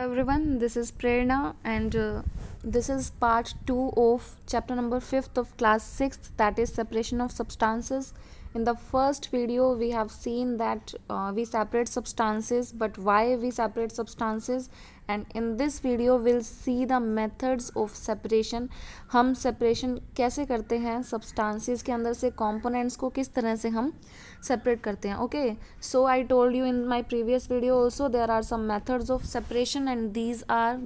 everyone, this is Prerna and this is part 2 of chapter number 5th of class 6th, that is separation of substances. In the first video we have seen that we separate substances, but why we separate substances, and in this video we'll see the methods of separation. हम separation कैसे करते हैं, substances के अंदर से components को किस तरह से हम separate करते हैं. Okay, so I told you in my previous video also there are some methods of separation, and these are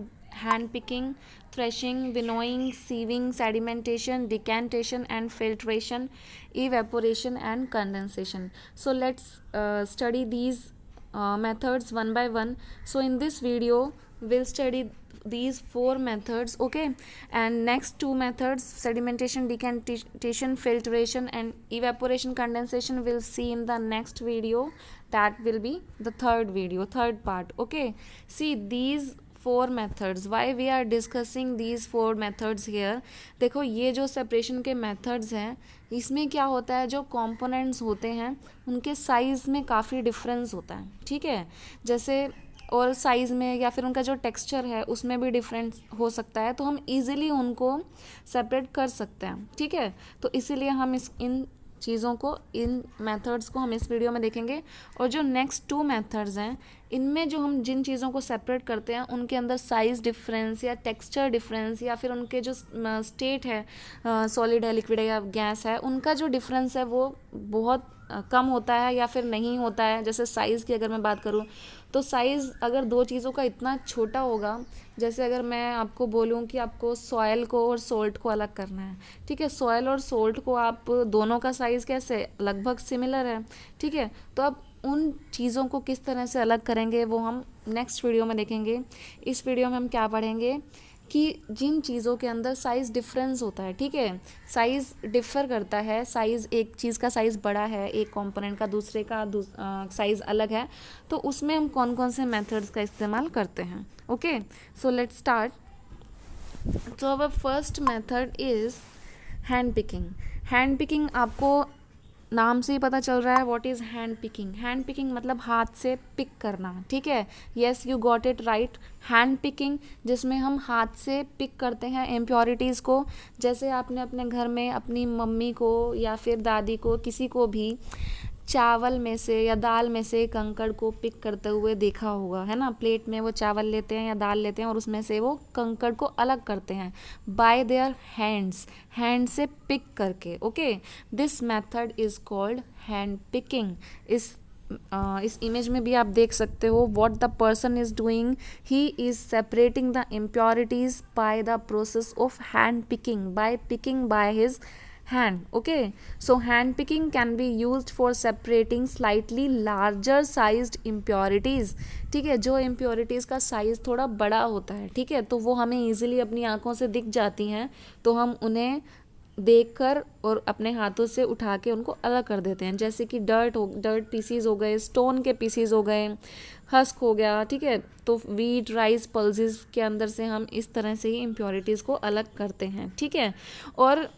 hand picking, threshing, winnowing, sieving, sedimentation, decantation and filtration, evaporation and condensation. So let's study these methods one by one. So in this video we'll study these 4 methods, okay, and next 2 methods, sedimentation, decantation, filtration and evaporation, condensation, we'll see in the next video. That will be the third part. Okay, see these 4 methods. Why we are discussing these 4 methods here? देखो ये जो separation के methods हैं, इसमें क्या होता है, जो components होते हैं उनके size में काफ़ी difference होता है. ठीक है, जैसे और साइज़ में या फिर उनका जो टेक्सचर है उसमें भी डिफरेंस हो सकता है, तो हम इजीली उनको सेपरेट कर सकते हैं. ठीक है, तो इसीलिए हम इन चीज़ों को, इन मेथड्स को हम इस वीडियो में देखेंगे. और जो नेक्स्ट 2 मेथड्स हैं, इनमें जो हम जिन चीज़ों को सेपरेट करते हैं उनके अंदर साइज़ डिफरेंस या टेक्सचर डिफरेंस या फिर उनके जो स्टेट है, सॉलिड है, लिक्विड है या गैस है, उनका जो डिफरेंस है वो बहुत कम होता है या फिर नहीं होता है. जैसे साइज़ की अगर मैं बात करूँ तो साइज़ अगर 2 चीज़ों का इतना छोटा होगा, जैसे अगर मैं आपको बोलूँ कि आपको सॉयल को और सोल्ट को अलग करना है, ठीक है, सॉयल और सोल्ट को आप दोनों का साइज़ कैसे लगभग सिमिलर है. ठीक है, तो अब उन चीज़ों को किस तरह से अलग करेंगे वो हम नेक्स्ट वीडियो में देखेंगे. इस वीडियो में हम क्या पढ़ेंगे कि जिन चीज़ों के अंदर साइज़ डिफरेंस होता है, ठीक है, साइज़ डिफ़र करता है, साइज़ एक चीज़ का साइज़ बड़ा है, एक कंपोनेंट का दूसरे का साइज़ अलग है, तो उसमें हम कौन कौन से मेथड्स का इस्तेमाल करते हैं. Okay, so let's start. So our first method is hand picking. Hand picking आपको नाम से ही पता चल रहा है what is hand picking. Hand picking मतलब हाथ से पिक करना. ठीक है, yes you got it right. Hand picking जिसमें हम हाथ से पिक करते हैं इम्प्योरिटीज़ को. जैसे आपने अपने घर में अपनी मम्मी को या फिर दादी को, किसी को भी चावल में से या दाल में से कंकड़ को पिक करते हुए देखा होगा, है ना. प्लेट में वो चावल लेते हैं या दाल लेते हैं और उसमें से वो कंकड़ को अलग करते हैं बाय देयर हैंड्स, हैंड से पिक करके. Okay, this method is called hand picking. इस इमेज में भी आप देख सकते हो what the person is doing. He is separating the impurities by the process of hand picking, by picking by his hand. Okay, so hand picking can be used for separating slightly larger sized impurities. ठीक है, जो impurities का size थोड़ा बड़ा होता है, ठीक है, तो वो हमें easily अपनी आंखों से दिख जाती हैं, तो हम उन्हें देखकर और अपने हाथों से उठा के उनको अलग कर देते हैं. जैसे कि डर्ट पीसीज हो गए, स्टोन के पीसीज हो गए, हस्क हो गया. ठीक है, तो वीट, राइस, पल्सेस के अंदर से हम इस तरह से ही इम्प्योरिटीज़ को अलग करते हैं. ठीक है, और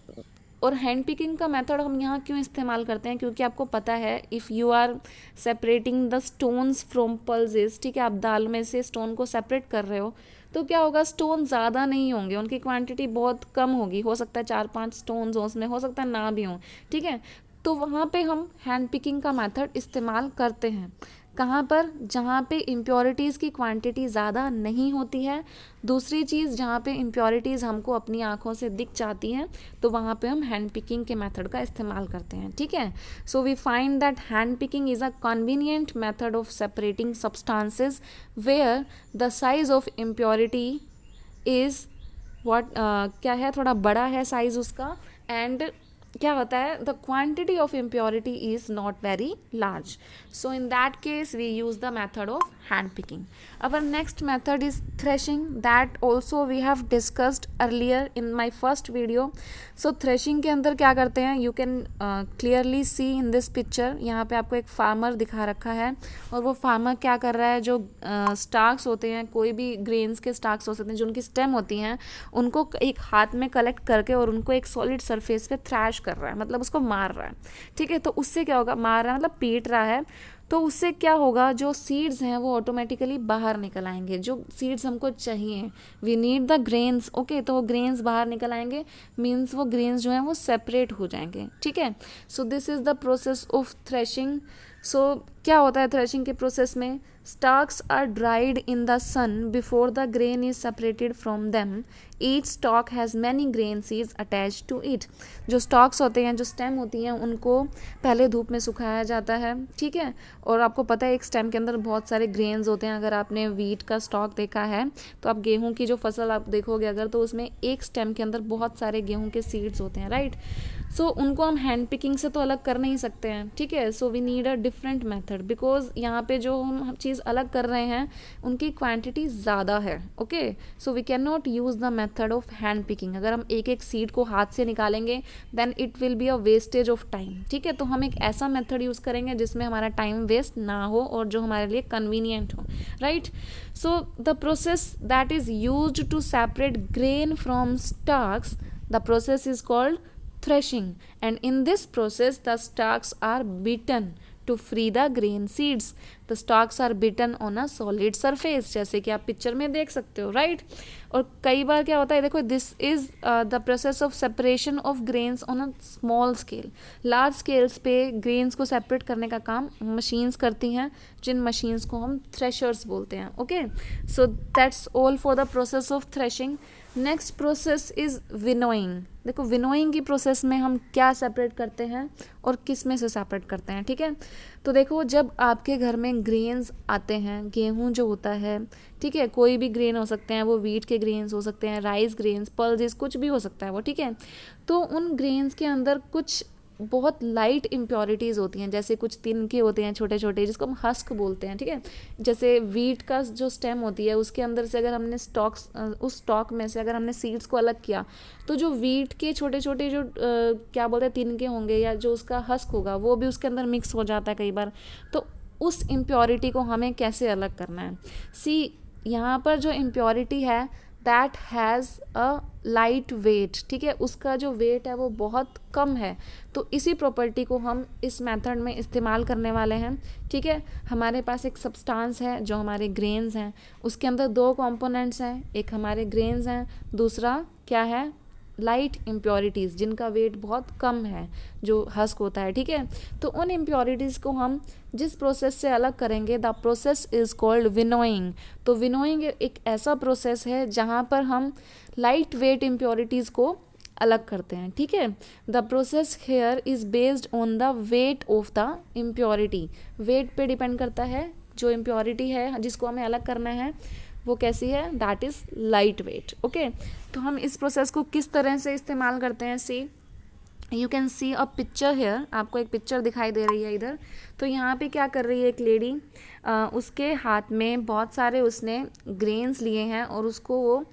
हैंड पिकिंग का मेथड हम यहाँ क्यों इस्तेमाल करते हैं, क्योंकि आपको पता है if you are separating the stones from pulses, ठीक है, आप दाल में से स्टोन को सेपरेट कर रहे हो, तो क्या होगा, स्टोन ज़्यादा नहीं होंगे, उनकी क्वांटिटी बहुत कम होगी. हो सकता है 4-5 स्टोन्स हो उसमें, हो सकता है ना भी हों. ठीक है, तो वहाँ पे हम हैंड पिकिंग का मेथड इस्तेमाल करते हैं. कहाँ पर, जहाँ पे इम्प्योरिटीज़ की क्वांटिटी ज़्यादा नहीं होती है. दूसरी चीज़, जहाँ पे इम्प्योरिटीज़ हमको अपनी आँखों से दिख जाती हैं, तो वहाँ पे हम हैंड पिकिंग के मेथड का इस्तेमाल करते हैं. ठीक है, so we find that hand picking is a convenient method of separating substances where the size of impurity is क्या है, थोड़ा बड़ा है साइज़ उसका, एंड क्या होता है, the quantity of impurity is not very large. So in that case we use the method of hand picking. Our next method is threshing. That also we have discussed earlier in my first video. So threshing के अंदर क्या करते हैं, you can clearly see in this picture. यहाँ पे आपको एक farmer दिखा रखा है, और वो फार्मर क्या कर रहा है, जो स्टार्क्स होते हैं, कोई भी ग्रेन्स के स्टार्क्स होते हैं, जो उनकी स्टेम होती हैं, उनको एक हाथ में कलेक्ट करके और उनको एक सॉलिड सरफेस पे थ्रैश कर रहा है, मतलब उसको मार रहा है. ठीक है, तो उससे क्या होगा, मार रहा है मतलब पीट रहा है, तो उससे क्या होगा, जो सीड्स हैं वो ऑटोमेटिकली बाहर निकल आएंगे, जो सीड्स हमको चाहिए, we need the grains, okay, तो वो ग्रेन्स बाहर निकल आएंगे, मीन्स वो ग्रेन्स जो हैं वो सेपरेट हो जाएंगे, ठीक है। So this is the process of threshing. So क्या होता है थ्रेशिंग के प्रोसेस में, stalks are dried in the sun before the grain is separated from them. Each stalk has many grain seeds attached to it. जो stalks होते हैं, जो stem होती हैं, उनको पहले धूप में सुखाया जाता है, ठीक है। और आपको पता है एक stem के अंदर बहुत सारे grains होते हैं। अगर आपने wheat का stalk देखा है तो आप गेहूं की जो फसल आप देखोगे अगर, तो उसमें एक stem के अंदर बहुत सारे गेहूं के seeds होते हैं, राइट। सो उनको हम हैंड पिकिंग से तो अलग कर नहीं सकते हैं, ठीक है। So we need a different method, because यहाँ पे जो हम चीज़ अलग कर रहे हैं उनकी क्वांटिटी ज़्यादा है, okay. So we can not use the method of hand picking. अगर हम एक एक सीड को हाथ से निकालेंगे then it will be a wastage of time, ठीक है। तो हम एक ऐसा मेथड यूज़ करेंगे जिसमें हमारा टाइम वेस्ट ना हो और जो हमारे लिए कन्वीनियंट हो, right. So the process that is used to separate grain from stalks, the process is called threshing, and in this process the stalks are beaten to free the grain seeds. The stalks are beaten on a solid surface, जैसे कि आप picture में देख सकते हो, right. और कई बार क्या होता है, देखो this is the process of separation of grains on a small scale. Large scales पे ग्रेन्स को सेपरेट करने का काम मशीन्स करती हैं, जिन मशीन्स को हम थ्रेशर्स बोलते हैं, okay. So that's all for the process of threshing. Next process is winnowing. देखो विनोइंग की प्रोसेस में हम क्या सेपरेट करते हैं और किस में से सेपरेट करते हैं, ठीक है। तो देखो जब आपके घर में ग्रेन्स आते हैं, गेहूं जो होता है, ठीक है, कोई भी ग्रेन हो सकते हैं, वो वीट के ग्रेन्स हो सकते हैं, राइस ग्रेन्स, पल्सेस, कुछ भी हो सकता है वो, ठीक है। तो उन ग्रेन्स के अंदर कुछ बहुत लाइट इम्प्योरिटीज़ होती हैं, जैसे कुछ तिनके होते हैं छोटे छोटे जिसको हम हस्क बोलते हैं, ठीक है। जैसे वीट का जो स्टेम होती है उसके अंदर से अगर हमने उस स्टॉक में से अगर हमने सीड्स को अलग किया तो जो वीट के छोटे छोटे जो क्या बोलते हैं तिनके होंगे या जो उसका हस्क होगा वो भी उसके अंदर मिक्स हो जाता है कई बार। तो उस इम्प्योरिटी को हमें कैसे अलग करना है, सी यहाँ पर जो इम्प्योरिटी है that has a light wait, ठीक है, उसका जो वेट है वो बहुत कम है। तो इसी प्रॉपर्टी को हम इस मेथड में इस्तेमाल करने वाले हैं, ठीक है। हमारे पास एक सब्सटेंस है जो हमारे ग्रेन्स हैं, उसके अंदर दो कंपोनेंट्स हैं, एक हमारे ग्रेन्स हैं, दूसरा क्या है, लाइट इम्प्योरिटीज़ जिनका वेट बहुत कम है जो हस्क होता है, ठीक है। तो उन इम्प्योरिटीज़ को हम जिस प्रोसेस से अलग करेंगे the process is called winnowing. तो विनोइंग एक ऐसा प्रोसेस है जहाँ पर हम लाइट वेट इम्प्योरिटीज़ को अलग करते हैं, ठीक है। The process here is based on the weight of the impurity. Weight पे डिपेंड करता है, जो इम्प्योरिटी है जिसको हमें अलग करना है वो कैसी है, that is light weight, okay. तो हम इस प्रोसेस को किस तरह से इस्तेमाल करते हैं, see you can see a picture here, आपको एक पिक्चर दिखाई दे रही है इधर। तो यहाँ पे क्या कर रही है एक लेडी, उसके हाथ में बहुत सारे उसने ग्रेन्स लिए हैं और उसको वो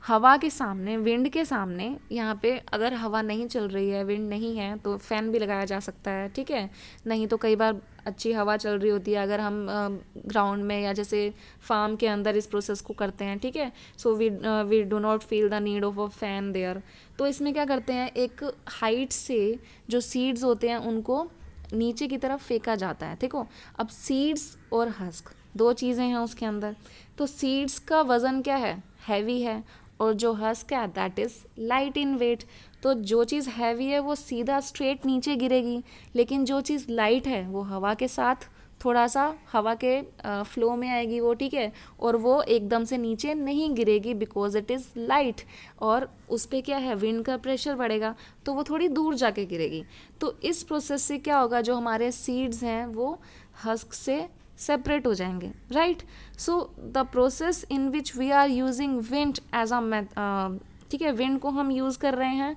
हवा के सामने, विंड के सामने, यहाँ पे अगर हवा नहीं चल रही है, विंड नहीं है तो फ़ैन भी लगाया जा सकता है, ठीक है। नहीं तो कई बार अच्छी हवा चल रही होती है अगर हम ग्राउंड में या जैसे फार्म के अंदर इस प्रोसेस को करते हैं, ठीक है। So we do not feel the need of a fan there. तो इसमें क्या करते हैं, एक हाइट से जो सीड्स होते हैं उनको नीचे की तरफ फेंका जाता है, देखो। अब सीड्स और हस्क दो चीज़ें हैं उसके अंदर। तो सीड्स का वज़न क्या है, हैवी है, और जो हस्क है that is light in weight. तो जो चीज़ हैवी है वो सीधा स्ट्रेट नीचे गिरेगी, लेकिन जो चीज़ लाइट है वो हवा के साथ थोड़ा सा हवा के फ्लो में आएगी वो, ठीक है। और वो एकदम से नीचे नहीं गिरेगी बिकॉज इट इज़ लाइट, और उस पर क्या है, विंड का प्रेशर बढ़ेगा तो वो थोड़ी दूर जाके गिरेगी। तो इस प्रोसेस से क्या होगा, जो हमारे सीड्स हैं वो हस्क से सेपरेट हो जाएंगे, right. So the process in which we are using wind as a ठीक है, विंड को हम यूज़ कर रहे हैं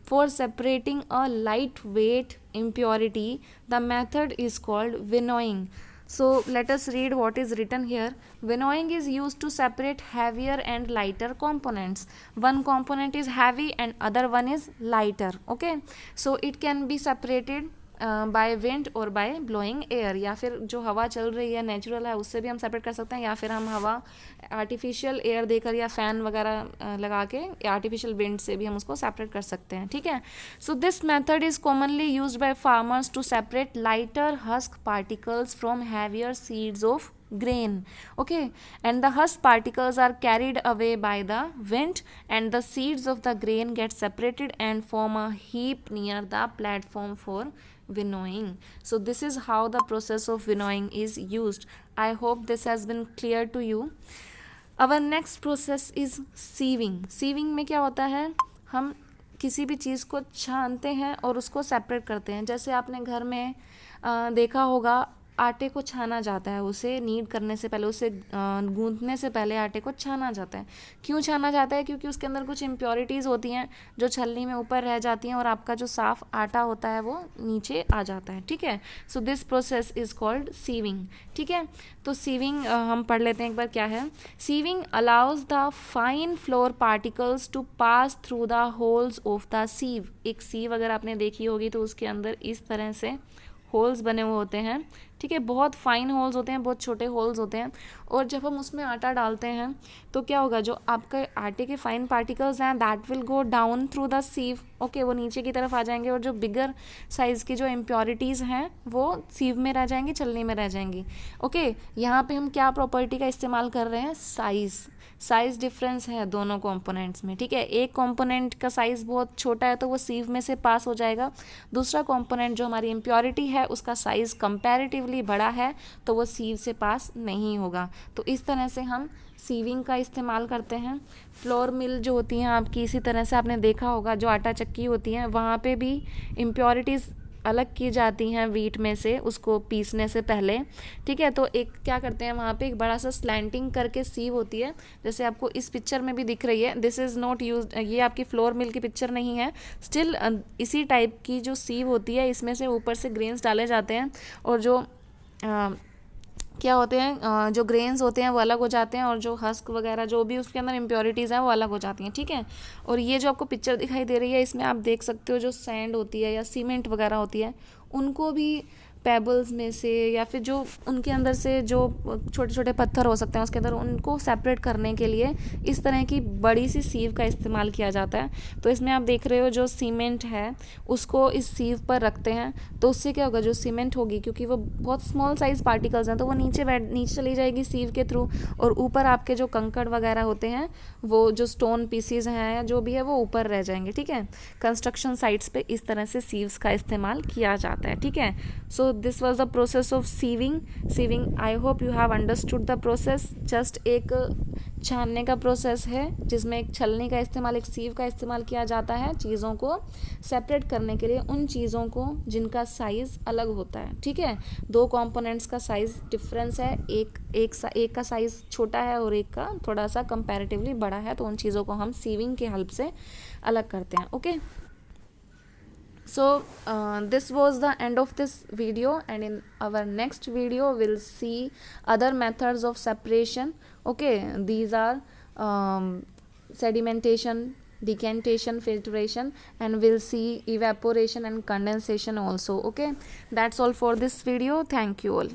for separating a light weight impurity. The method is called winnowing. So let us read what is written here. Winnowing is used to separate heavier and lighter components. One component is heavy and other one is lighter, okay. So it can be separated by wind और bye blowing air, या फिर जो हवा चल रही है natural है उससे भी हम सेपरेट कर सकते हैं, या फिर हम हवा आर्टिफिशियल एयर देकर या फैन वगैरह लगा के या आर्टिफिशियल विंड से भी हम उसको सेपरेट कर सकते हैं, ठीक है। So this method is commonly used by farmers to separate lighter husk particles from heavier seeds of grain, okay, and the husk particles are carried away by the wind and the seeds of the grain get separated and form a heap near the platform for winnowing. So this is how the process of winnowing is used. I hope this has been clear to you. Our next process is sieving. sieving में क्या होता है, हम किसी भी चीज़ को छानते हैं और उसको सेपरेट करते हैं। जैसे आपने घर में देखा होगा, आटे को छाना जाता है, उसे नीड करने से पहले, उसे गूंथने से पहले आटे को छाना जाता है। क्यों छाना जाता है? क्योंकि उसके अंदर कुछ इम्प्योरिटीज़ होती हैं जो छलनी में ऊपर रह जाती हैं और आपका जो साफ़ आटा होता है वो नीचे आ जाता है, ठीक है। So this process is called sieving, ठीक है। तो सीविंग हम पढ़ लेते हैं एक बार क्या है। Sieving allows the fine flour particles to pass through the holes of the sieve. एक सीव अगर आपने देखी होगी तो उसके अंदर इस तरह से होल्स बने हुए होते हैं, ठीक है। बहुत फाइन होल्स होते हैं, बहुत छोटे होल्स होते हैं, और जब हम उसमें आटा डालते हैं तो क्या होगा, जो आपके आटे के फाइन पार्टिकल्स हैं that will go down through the सीव, okay, वो नीचे की तरफ आ जाएंगे, और जो बिगर साइज़ की जो इम्प्योरिटीज़ हैं वो सीव में रह जाएंगी, छलनी में रह जाएंगी, ओके। यहाँ पे हम क्या प्रॉपर्टी का इस्तेमाल कर रहे हैं? साइज़ डिफरेंस है दोनों कंपोनेंट्स में, ठीक है। एक कंपोनेंट का साइज़ बहुत छोटा है तो वो सीव में से पास हो जाएगा, दूसरा कंपोनेंट जो हमारी इम्प्योरिटी है उसका साइज़ कंपैरेटिवली बड़ा है तो वो सीव से पास नहीं होगा। तो इस तरह से हम सीविंग का इस्तेमाल करते हैं। फ्लोर मिल जो होती हैं आपकी, इसी तरह से आपने देखा होगा जो आटा चक्की होती हैं वहाँ पे भी इम्प्योरिटीज़ अलग की जाती हैं वीट में से, उसको पीसने से पहले, ठीक है। तो एक क्या करते हैं, वहाँ पे एक बड़ा सा स्लैंटिंग करके सीव होती है, जैसे आपको इस पिक्चर में भी दिख रही है। दिस इज़ नॉट यूज, ये आपकी फ्लोर मिल की पिक्चर नहीं है, स्टिल इसी टाइप की जो सीव होती है, इसमें से ऊपर से ग्रेन्स डाले जाते हैं, और जो क्या होते हैं, जो ग्रेन्स होते हैं वो अलग हो जाते हैं, और जो हस्क वगैरह जो भी उसके अंदर इम्प्योरिटीज़ हैं वो अलग हो जाती हैं, ठीक है। और ये जो आपको पिक्चर दिखाई दे रही है इसमें आप देख सकते हो जो सैंड होती है या सीमेंट वगैरह होती है उनको भी पेबल्स में से या फिर जो उनके अंदर से जो छोटे छोटे पत्थर हो सकते हैं उसके अंदर, उनको सेपरेट करने के लिए इस तरह की बड़ी सी सीव का इस्तेमाल किया जाता है। तो इसमें आप देख रहे हो जो सीमेंट है उसको इस सीव पर रखते हैं, तो उससे क्या होगा, जो सीमेंट होगी क्योंकि वो बहुत स्मॉल साइज पार्टिकल्स हैं तो वो नीचे चली जाएगी सीव के थ्रू, और ऊपर आपके जो कंकड़ वगैरह होते हैं वो जो स्टोन पीसीज हैं या जो भी है वो ऊपर रह जाएंगे, ठीक है। कंस्ट्रक्शन साइट्स पे इस तरह से सीव्स का इस्तेमाल किया जाता है, ठीक है। सो this was the process of sieving. I hope you have understood the process. just एक छानने का प्रोसेस है जिसमें एक छलनी का इस्तेमाल, एक सीव का इस्तेमाल किया जाता है चीज़ों को सेपरेट करने के लिए, उन चीज़ों को जिनका साइज़ अलग होता है, ठीक है। दो कंपोनेंट्स का साइज़ डिफरेंस है, एक का साइज़ छोटा है और एक का थोड़ा सा कंपैरेटिवली बड़ा है, तो उन चीज़ों को हम सीविंग के हेल्प से अलग करते हैं, okay. So this was the end of this video, and in our next video we'll see other methods of separation, okay. These are sedimentation, decantation, filtration, and we'll see evaporation and condensation also, okay. That's all for this video. Thank you all.